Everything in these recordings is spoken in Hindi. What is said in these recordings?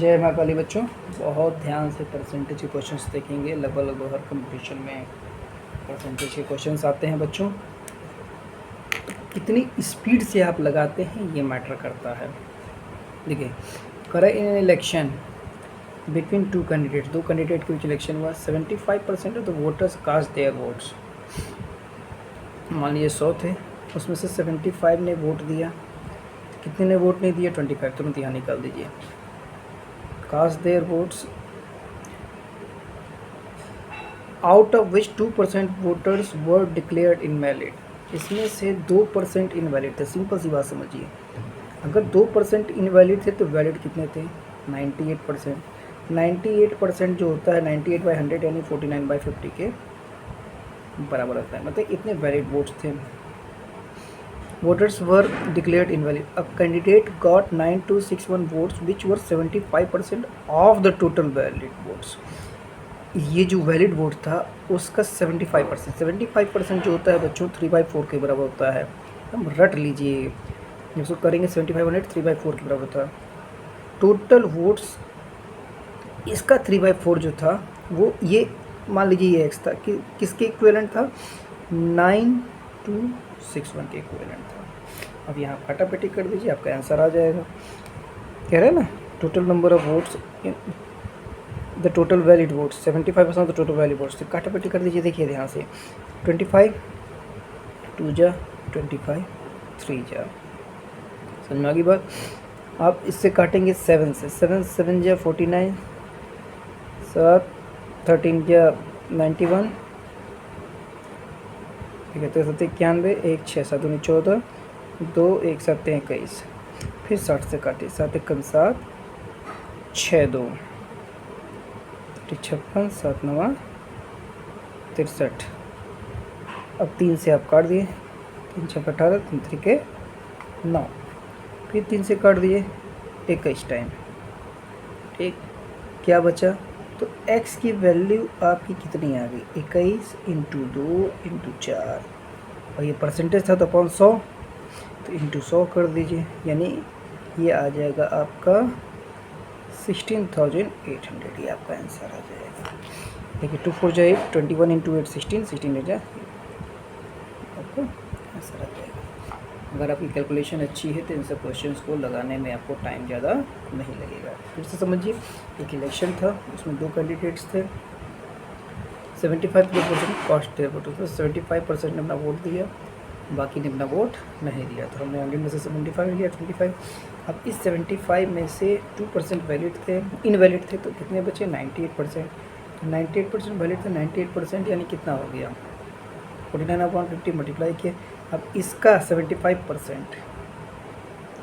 जय माँ काली बच्चों, बहुत ध्यान से परसेंटेज के क्वेश्चंस देखेंगे। लगभग हर कंपटीशन में परसेंटेज के क्वेश्चंस आते हैं बच्चों। कितनी स्पीड से आप लगाते हैं ये मैटर करता है। देखिए, करे in election between two candidate, दो कैंडिडेट के बीच इलेक्शन हुआ। 75% of the voters cast their votes. मान लीजिए 100 थे, उसमें से 75 ने वोट दिया। कितने ने वोट नहीं दिया? 25। तुरंत यहाँ निकाल दीजिए। Cast their votes out of which 2% voters were declared invalid. इसमें से 2% इनवैलिड थे। सिंपल सी बात समझिए, अगर 2% इनवैलिड थे तो वैलिड कितने थे? 98%। 98% जो होता है 98/100 यानी 49/50 के बराबर होता है। मतलब इतने वैलिड वोट्स थे। Voters were declared invalid. A candidate got 9261 votes which were 75% of the total valid votes. ये जो वैलिड वोट था उसका 75% जो होता है बच्चों 3/4 के बराबर होता है। हम रट लीजिए, इसको करेंगे 7500 3/4 के बराबर होता है। टोटल वोट्स इसका 3/4 जो था वो ये मान लीजिए ये एक्स था कि किसके इक्विवेलेंट था? 9261 के इक्विवेलेंट था। अब यहाँ काटापेटी कर दीजिए, आपका आंसर आ जाएगा। कह रहे हैं ना, total number of votes the total valid votes 75% of the total valid votes. तो काटापेटी कर दीजिए। देखिए ध्यान से, 25 2 जा 25 3 जा। समझ में आ गई बात? आप इससे काटेंगे 7 से, 7 7 जा 49, 7 13 जा 91, ठीक है, 93 91, 1 6 7 19 14, 2 1 7 21। फिर 60 से काटे, 7 1 7 6 2 56 7 9 63। अब 3 से आप काट दिए, 3 6 18, 3 3 के 9। फिर 3 से काट दिए 21 टाइम। ठीक, क्या बचा? तो x की वैल्यू आपकी कितनी आ गई? 21 × 2 × 4, और ये परसेंटेज था तो अपॉन 100, तो × 100 कर दीजिए, यानी ये आ जाएगा आपका 16,800। ये आपका आंसर आ जाएगा। देखिए 2 4 जा 8, 21 × 8 16, 16 जा आपको आंसर आ जाएगा। अगर आपकी कैलकुलेशन अच्छी है तो इन सब क्वेश्चंस को लगाने में आपको टाइम ज़्यादा नहीं लगेगा। फिर से समझिए, एक इलेक्शन था, उसमें दो कैंडिडेट्स थे। 75% कास्ट देयर वोट, उसमें 75% ने अपना वोट दिया, बाकी ने अपना वोट नहीं दिया। तो हमने 100 में से 75 लिया, 25। अब इस 75 में से 2% वैलिड थे, इनवैलिड थे, तो कितने बचे? 98%। 98% वैलिड थे, 98% यानी कितना हो गया? 49/50 मल्टीप्लाई किए। अब इसका 75%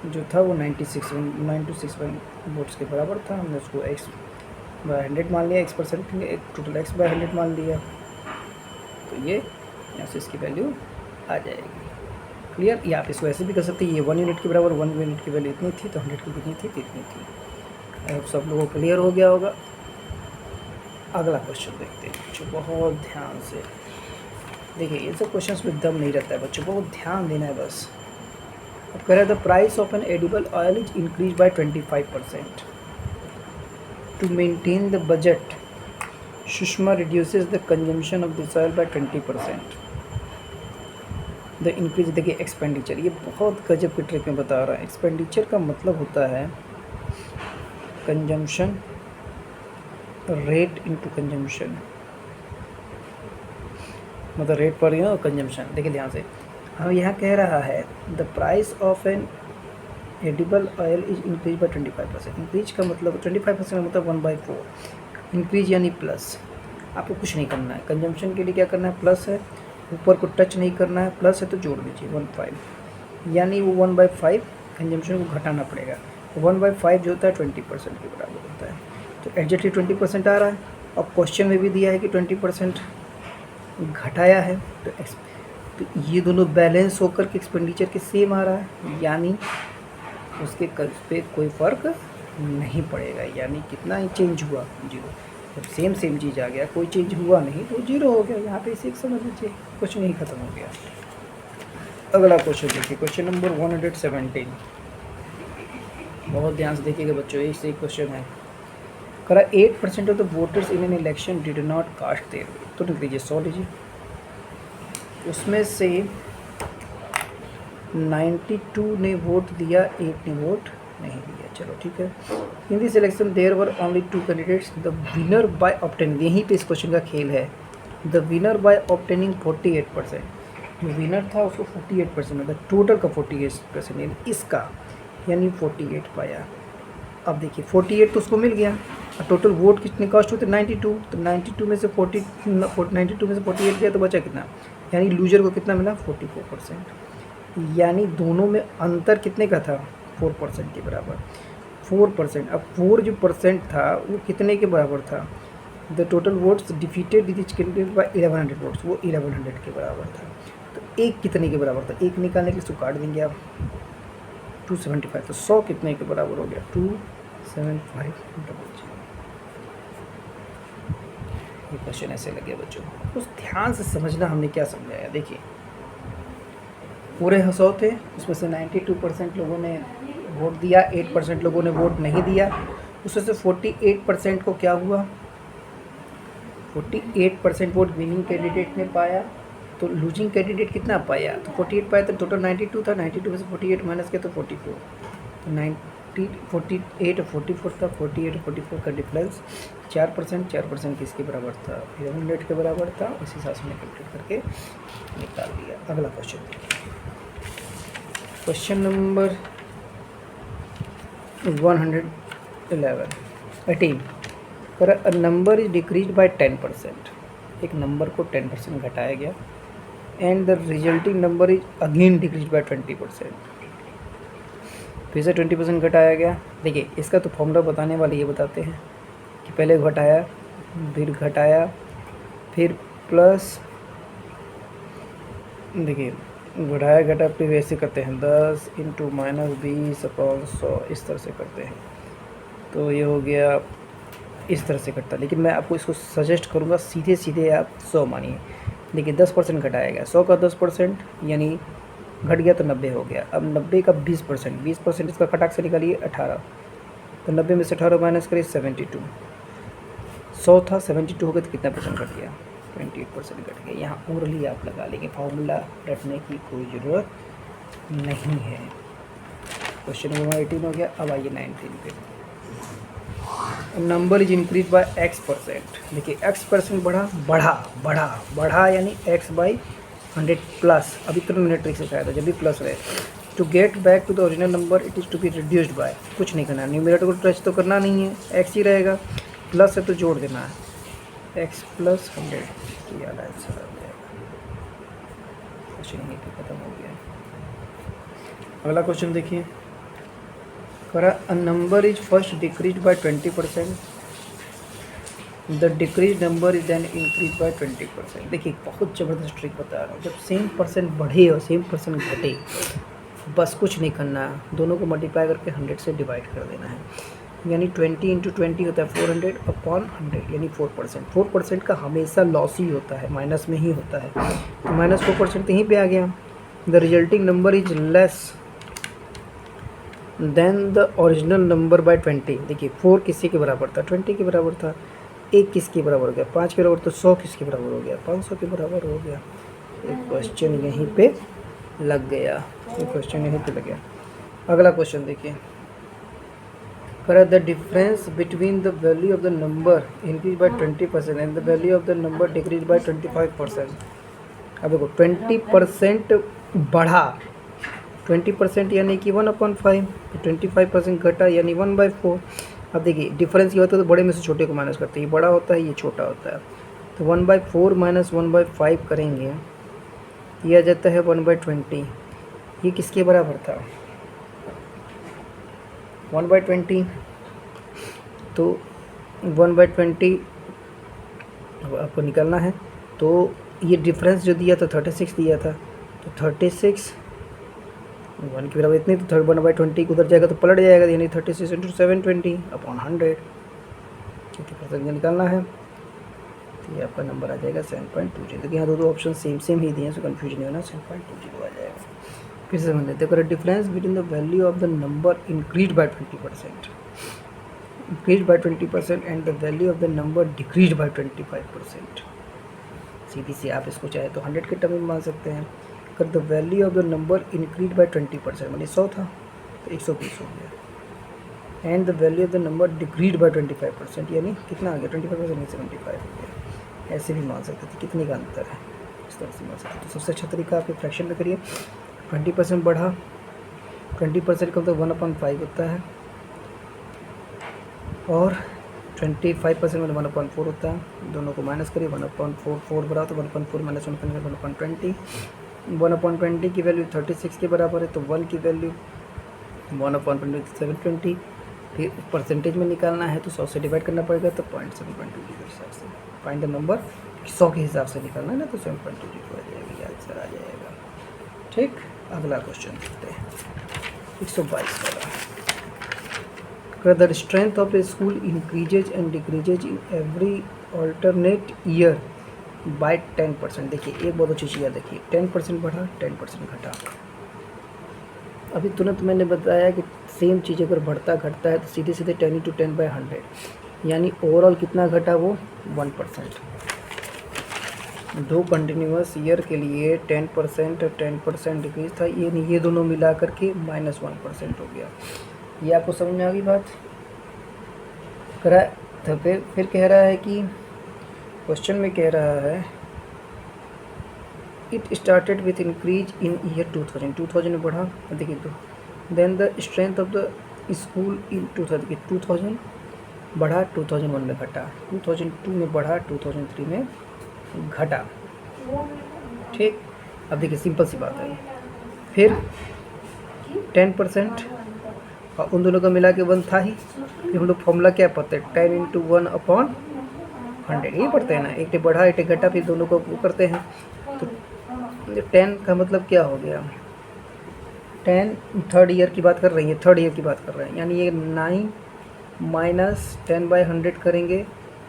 जो था वो 9261 वोट्स के बराबर था। हमने उसको x/100 मान लिया, x%, टोटल x/100 मान लिया, तो ये यहाँ से इसकी वैल्यू आ जाएगी। क्लियर? या आप इसको ऐसे भी कर सकते हैं, ये 1 यूनिट के बराबर, 1 यूनिट की वैल्यू इतनी थी तो 100 की कितनी थी? इतनी थी। अब सब लोगों को क्लियर हो गया होगा। अगला क्वेश्चन देखते हैं बच्चों, बहुत ध्यान से देखिए। ये सब क्वेश्चंस में दम नहीं रहता है बच्चों, बहुत ध्यान देना है बस। अब कह रहा है the price of an edible oil is increase by 25%। To maintain the budget Sushma reduces the consumption of this oil by 20%। The increase, देखिए एक्सपेंडिचर, ये बहुत गजब के ट्रिक में बता रहा है। एक्सपेंडिचर का मतलब होता है कंजम्पशन रेट इनटू कंजम्पशन, मतलब रेट पर यूनिट कंजम्पशन। देखिए ध्यान से, हम यहाँ कह रहा है the price of an edible oil is increase by 25%। Increase का मतलब 25% मतलब 1/4। इंक्रीज यानी प्लस। आपको कुछ नहीं करना है, कंजम्पशन के लिए क्या करना है? प्लस है, ऊपर को टच नहीं करना है, प्लस है तो जोड़ दीजिए 15, यानी वो 1/5 कंजम्पशन को घटाना पड़ेगा। 1/5 जो होता है 20% के बराबर होता है। तो एग्जैक्टली 20% आ रहा है, और क्वेश्चन में भी दिया है कि 20% घटाया है, तो ये दोनों बैलेंस होकर के एक्सपेंडिचर के सेम आ रहा है, यानी उसके कर्ज पे कोई फ़र्क नहीं पड़ेगा। यानी कितना ही चेंज हुआ? 0। जब सेम चीज़ आ गया, कोई चेंज हुआ नहीं तो 0 हो गया। यहाँ पे इसे समझ लीजिए, कुछ नहीं ख़त्म हो गया। अगला क्वेश्चन देखिए, क्वेश्चन नंबर 117। बहुत ध्यान से देखिएगा बच्चों, एक से एक क्वेश्चन है। करा 8% of the voters in an election did not cast their vote, तो लिख दीजिए 100 लीजिए। उसमें से 92 ने वोट दिया, 8 ने वोट नहीं दिया। चलो ठीक है। In this election there were only 2 candidates, the winner by obtaining, यहीं पे इस क्वेश्चन का खेल है, द विनर बाय ऑब्टेनिंग 48%, जो विनर था उसको 48% मतलब टोटल का 48% यानी इसका, यानी 48 पाया। अब देखिए 48 तो उसको मिल गया, और टोटल वोट कितने कास्ट हुए थे 92, तो 92 में से 48 गया तो बचा कितना, यानी लूजर को कितना मिला 44%, यानी दोनों में अंतर कितने का था 4% के बराबर, 4%। अब 4 जो परसेंट था वो कितने के बराबर था, the total votes defeated this candidate by 1100 votes, वो 1100 के बराबर था। तो एक कितने के बराबर था, एक निकालने के लिए इसको काट देंगे आप 275, तो 100 कितने के बराबर हो गया 275। ये क्वेश्चन ऐसे लगे बच्चों, कुछ ध्यान से समझना हमने क्या समझाया। देखिए पूरे 100 थे, उसमें से 92% लोगों ने वोट दिया, 8% लोगों ने वोट नहीं दिया, उसमें से 48% को क्या हुआ, 48% वोट विनिंग कैंडिडेट ने पाया, तो लूजिंग कैंडिडेट कितना पाया, तो 48 पाया, तो टोटल 92 था, 92 में से 48 माइनस किया तो 44, तो 48 और 44 था, 48 और 44 का डिफरेंस 4% किसके बराबर था 1100 के बराबर था, उस हिसाब से मैंने कैलकुलेट करके निकाल लिया। अगला क्वेश्चन देखिए, क्वेश्चन नंबर 118 पर अ नंबर इज डिक्रीज बाय 10%, एक नंबर को 10% घटाया गया, and the resulting number is again decrease by 20%, फिर से 20% घटाया गया। देखिए इसका तो फॉर्मूला बताने वाले ये बताते हैं कि पहले घटाया, फिर प्लस, देखिए घटाया फिर ऐसे करते हैं 10 इंटू -20/100, इस तरह से करते हैं, तो ये हो गया, इस तरह से करता है। लेकिन मैं आपको इसको सजेस्ट करूँगा सीधे आप 100 मानिए। देखिए 10% घटाया गया, 100 का 10% यानी घट गया तो 90 हो गया। अब 90 का 20% इसका कटाक से निकालिए 18, तो 90 में से 18 माइनस करिए 72, 100 था 72 हो गया तो कितना परसेंट घट गया 28% घट गया। यहाँ ओरली आप लगा लेंगे, फार्मूला रटने की कोई ज़रूरत नहीं है। क्वेश्चन नंबर 18 हो गया। अब आइए 19 पे, number is increase by x%। देखिए x% बढ़ा यानी x बाई 100 प्लस, अभी ट्रिग्नोमेट्री सिखाया था, जब भी प्लस रहे। To get back to the original number it is to be reduced by, कुछ नहीं करना, न्यूमरेटर को टच तो करना नहीं है, x ही रहेगा, प्लस है तो जोड़ देना है, x + 100 ये वाला आंसर आ जाएगा। क्वेश्चन यहीं पे खत्म हो गया। अगला क्वेश्चन देखिए, करा a number is first decrease by 20%, the decrease number is then increase by 20%। देखिए बहुत ज़बरदस्त ट्रिक बता रहा हूँ, जब सेम परसेंट बढ़े और सेम परसेंट घटे, बस कुछ नहीं करना है, दोनों को मल्टीप्लाई करके 100 से डिवाइड कर देना है, यानी 20 × 20 होता है 400/100 यानी 4%। 4% का हमेशा लॉस ही होता है, माइनस में ही होता है, तो -4% यहीं पे आ गया। The resulting number is less than the original number by 20। देखिए 4 किसके के बराबर था 20 के बराबर था, 1 किसके बराबर हो गया 5 के बराबर, तो 100 किसके बराबर हो गया 500 के बराबर हो गया। एक क्वेश्चन यहीं पे लग गया, अगला क्वेश्चन देखिए, करा the difference between the value of the number increase by 20% and the value of the number decrease by 25%। अब देखो 20% बढ़ा, 20% यानी कि 1/5, तो 25% घटा यानी 1/4। अब देखिए डिफरेंस ये होता है तो बड़े में से छोटे को माइनस करते हैं, ये बड़ा होता है ये छोटा होता है, तो 1/4 माइनस 1/5 करेंगे, ये आ जाता है 1/20। ये किसके बराबर था 1/20, तो 1/20 आपको निकालना है, तो ये डिफरेंस जो दिया था 36 दिया था, तो 36 1 के बराबर इतनी, तो 1/20 उधर जाएगा तो पलट जाएगा, यानी 36 × 720/100 50% निकालना है, तो ये आपका नंबर आ जाएगा 7.20। देखिए यहाँ दो ऑप्शन सेम ही दिए हैं, सो कन्फ्यूजन नहीं होना, 7.20 आ जाएगा। फिर से समझ लेते हैं, difference between the value of the number increase by 20%। Increase by 20% and the value of the number decrease by 25%। सीधी सी आप इसको चाहे तो 100 के टर्म में मान सकते हैं। अगर the value of the number increase by 20%, मतलब 100 था तो 120 हो गया, and the value of the number decrease by 25%, यानी कितना आ गया 25% नहीं 75 हो गया। ऐसे भी मान सकते थे, कितने का अंतर है, इस तरह से मान सकते। तो सबसे अच्छा तरीका आपके फ्रैक्शन में करिए। 20% बढ़ा, 20% का मतलब 1/5 होता है, और 25% में 1/4 होता है। दोनों को माइनस करिए, 1/4 4 बड़ा तो 1/4 माइनस 1/20, 1/20 की वैल्यू 36 के बराबर है, तो 1 की वैल्यू 1/20 720। फिर परसेंटेज में निकालना है तो 100 से डिवाइड करना पड़ेगा, तो 0.720 के हिसाब से फाइंड द नंबर। 100 के हिसाब से निकालना है ना, तो 720 आ जाएगा, आंसर आ जाएगा। ठीक, अगला क्वेश्चन देखते हैं 122 वाला। The strength of a school increases and decreases in every alternate year by 10%। देखिए एक बहुत अच्छी चीज़ है, देखिए 10% बढ़ा 10% घटा। अभी तुरंत मैंने बताया कि सेम चीज़ अगर बढ़ता घटता है तो सीधे सीधे 10 × 10/100, यानी ओवरऑल कितना घटा वो 1%। दो कंटिन्यूस ईयर के लिए 10% और 10% डिक्रीज था, ये दोनों मिला करके -1% हो गया। ये आपको समझ में आ गई बात। करा तो फिर कह रहा है कि क्वेश्चन में कह रहा है it started with increase in year 2000 में बढ़ा, देखिए तो then the strength of the school in 2000 बढ़ा, 2001 में घटा, 2002 में बढ़ा, 2003 में घटा। ठीक, अब देखिए सिंपल सी बात है। फिर 10% और उन दोनों का मिला के 1 था ही। फिर हम लोग फॉर्मूला क्या पढ़ते हैं, 10 × 1/100, यही पढ़ते हैं ना, एक टे बढ़ा एक टे घटा, फिर दोनों को वो करते हैं। तो 10 का मतलब क्या हो गया, 10 थर्ड ईयर की बात कर रही है, थर्ड ईयर की बात कर रहे हैं, यानी ये 9 - 10/100 करेंगे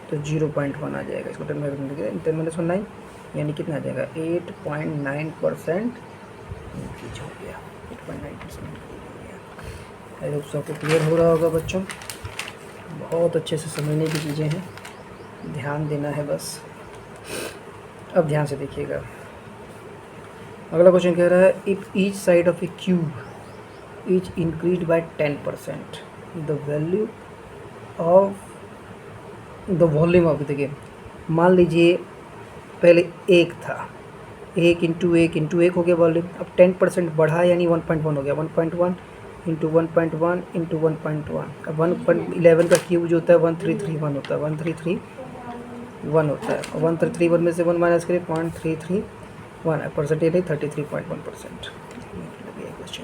तो 0.1 आ जाएगा। इसको 10/100 10 - 1 9, यानी कितना आ जाएगा 8.9% इंक्रीज हो गया, 8.9% इंक्रीज हो गया। आई होप सबको क्लियर हो रहा होगा बच्चों, बहुत अच्छे से समझने की चीज़ें हैं, ध्यान देना है बस। अब ध्यान से देखिएगा, अगला क्वेश्चन कह रहा है if each side of A cube is increase bye 10%, the value of the volume of, देखिए मान लीजिए पहले 1 था, 1 × 1 × 1 हो गया वॉल्यूम, अब 10% बढ़ा यानी 1.1 हो गया, 1.1 × 1.1 × 1.1। अब 111 का क्यूब जो होता है 1331 होता है, 1331 होता है, और 1331 में से 1 माइनस करें 0.331, परसेंटेज है 33.1%। क्वेश्चन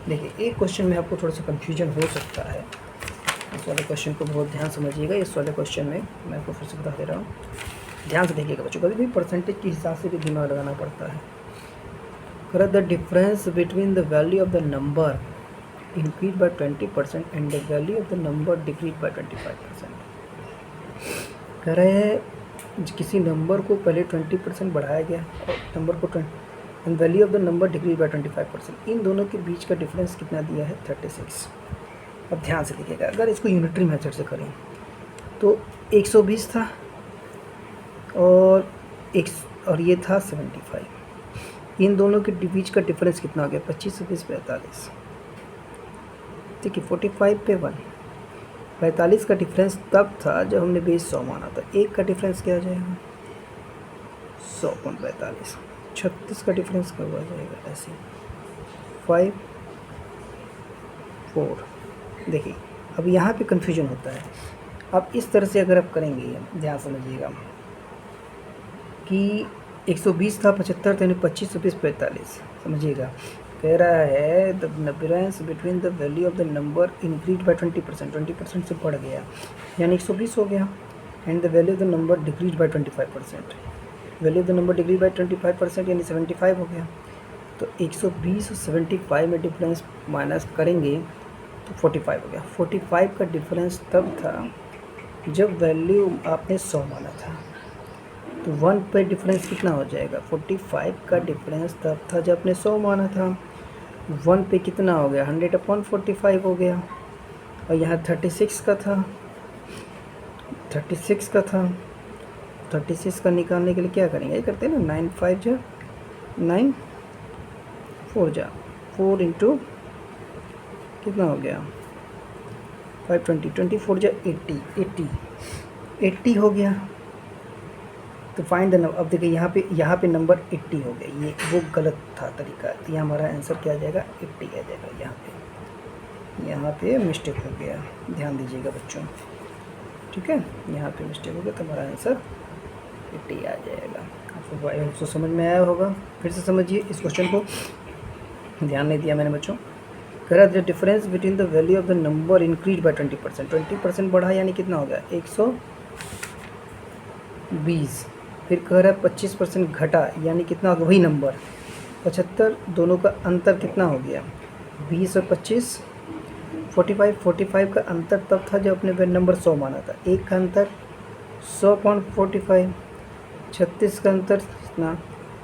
देखिए, एक क्वेश्चन में आपको थोड़ा सा कन्फ्यूजन हो सकता है, इस वाले क्वेश्चन को बहुत ध्यान समझिएगा। इस वाले क्वेश्चन में मैं आपको फिर से बता दे रहा हूँ, ध्यान से देखिएगा बच्चों, कभी भी परसेंटेज के हिसाब से भी दिमाग लगाना पड़ता है। Correct the difference between the value of the number increase by 20% and the value of the number decrease by 25%। कह रहे हैं किसी नंबर को पहले 20% बढ़ाया गया और नंबर को and value of the number decrease by 25%, इन दोनों के बीच का डिफरेंस कितना दिया है 36। अब ध्यान से देखिएगा, अगर इसको यूनिटरी मेथड से करें तो 120 था और ये था 75, इन दोनों के बीच का डिफरेंस कितना हो गया 25 से 45। ठीक है, 45 पे 1, 45 का डिफरेंस तब था जब हमने बेस 100 माना था। एक का डिफरेंस क्या आ जाएगा 100/45, 36 का डिफरेंस कब आ जाएगा ऐसे 5 4। देखिए अब यहाँ पे कन्फ्यूजन होता है। अब इस तरह से अगर आप करेंगे, ध्यान समझिएगा कि 120 था 75 यानी 25 से 45, समझिएगा। कह रहा है the difference between the value of the number increase by 20%, 20% से बढ़ गया यानी 120 हो गया, and the value of the number decrease by 25%, value of the number decrease by 25% यानी 75 हो गया। तो 120 और 75 में डिफरेंस माइनस करेंगे तो 45 हो गया। 45 का डिफरेंस तब था जब वैल्यू आपने 100 माना था, तो 1 पे डिफरेंस कितना हो जाएगा 45 का डिफरेंस तब था जब आपने 100 माना था, 1 पे कितना हो गया 100/45 हो गया, और यहाँ 36 का था 36 का था, 36 का निकालने के लिए क्या करेंगे, ये करते हैं ना, 9 5 जा 9 4 जा 4 इंटू कितना हो गया 520, 24 जा 80 हो गया। तो फाइंड द नंबर। अब देखिए यहाँ पे नंबर 80 हो गया, ये वो गलत था तरीका, तो यहाँ हमारा आंसर क्या आ जाएगा 80 आ जाएगा। यहाँ पे मिस्टेक हो गया, ध्यान दीजिएगा बच्चों, ठीक है, यहाँ पे मिस्टेक हो गया तो हमारा आंसर 80 आ जाएगा। आपको समझ में आया होगा, फिर से समझिए इस क्वेश्चन को, ध्यान नहीं दिया मैंने बच्चों। कह रहा है the difference between the value of the number increase by 20%, 20% बढ़ा यानी कितना हो गया 120। फिर कह रहा है 25% घटा यानी कितना हो गया वही नंबर 75, दोनों का अंतर कितना हो गया 20 और 25 45 का अंतर तब था जब अपने नंबर 100 माना था, एक का अंतर 100.45, 36 का अंतर कितना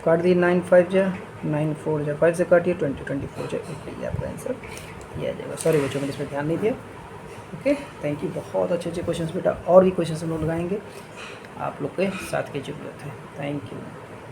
काट दिए 9 5 जा 9 4 जा 5 से काटिए 20 24 जा 80, आपका आंसर ये आ जाएगा। सॉरी बच्चों मैंने इस पर ध्यान नहीं दिया। ओके, थैंक यू, बहुत अच्छे अच्छे क्वेश्चन बेटा, और भी क्वेश्चन हम लोग लगाएंगे, आप लोग के साथ की जरूरत है। Thank you.